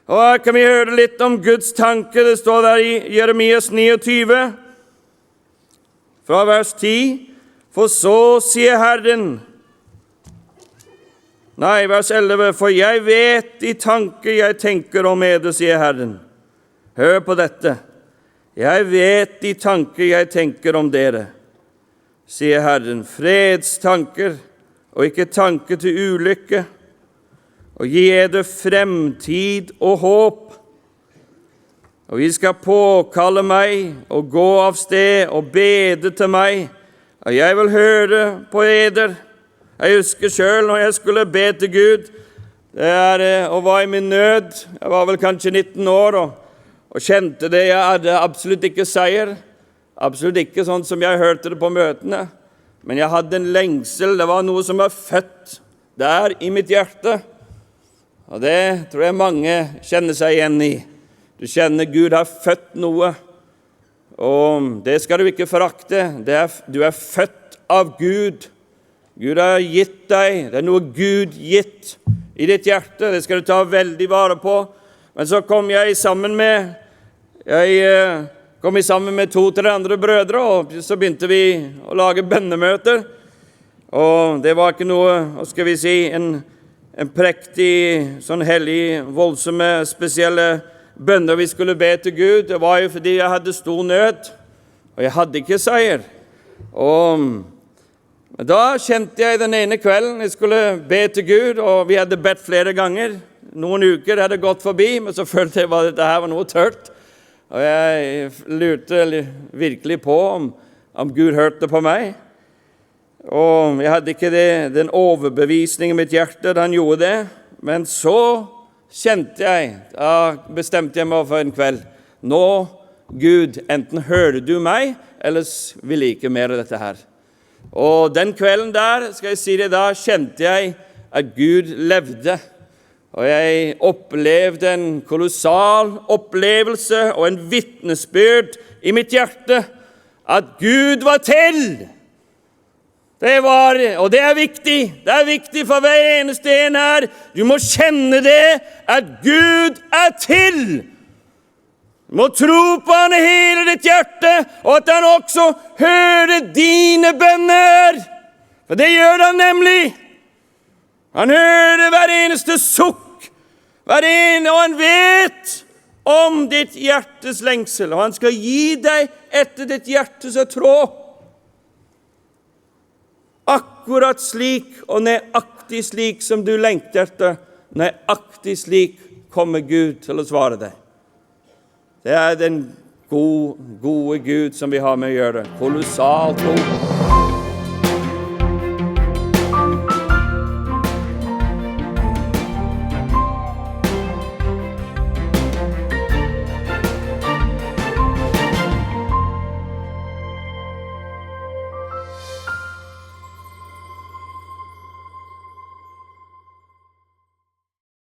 Og her kan vi høre litt om Guds tanke. Det står der i Jeremias 29, fra vers 10. For så sier Herren, vers 11, for jeg vet de tanker jeg tenker om eder, sier Herren. Hør på dette. Jeg vet de tanker jeg tenker om dere, sier Herren. Fredstanker og ikke tanker til ulykke, og gi eder fremtid og håp. Og vi skal påkalle meg og gå av sted og bede til meg, og jeg vil høre på eder. Jeg husker selv når jeg skulle be til Gud, og var i min nød. Jeg var vel kanskje 19 år, og kjente det. Jeg hadde absolutt ikke seier. Absolutt ikke sånn som jeg hørte det på møtene. Men jeg hadde en lengsel. Det var noe som var født der i mitt hjerte. Og det tror jeg mange kjenner seg igjen i. Du kjenner Gud har født noe, og det skal du ikke forakte. Du er født av Gud. Gud har gitt deg, det er noe Gud gitt i ditt hjerte. Det skal du ta veldig vare på. Men så kom jeg sammen med 2-3 andre brødre, og så begynte vi å lage bønnemøter. Og det var ikke noe, hva skal vi si, en prektig, sånn hellig, voldsomme, spesielle bønner vi skulle be til Gud. Det var jo fordi jeg hadde stor nød, og jeg hadde ikke seier. Og da kjente jeg den ene kvelden jeg skulle be til Gud, og vi hadde bedt flere ganger. Noen uker hadde gått forbi, men så følte jeg at dette her var noe tørt. Og jeg lurte virkelig på om Gud hørte på meg. Og jeg hadde ikke den overbevisningen i mitt hjerte da han gjorde det. Men så kjente jeg, da bestemte jeg meg for en kveld. Nå, Gud, enten hører du meg, eller vil jeg ikke mer av dette her. Og den kvelden der, skal jeg si det, da kjente jeg at Gud levde. Og jeg opplevde en kolossal opplevelse og en vitnesbyrd i mitt hjerte at Gud var til. Og det er viktig. Det er viktig for hver eneste en her. Du må kjenne det, at Gud er til. Du må tro på han i hele ditt hjerte, og at han også hører dine bønner. For det gjør han nemlig. Han hører hver eneste sukk, og han vet om ditt hjertes lengsel, og han skal gi deg etter ditt hjertes tråd. Akkurat slik og nøyaktig slik som du lengter etter, nøyaktig slik kommer Gud til å svare deg. Det er den gode Gud som vi har med å gjøre. Kolossalt god.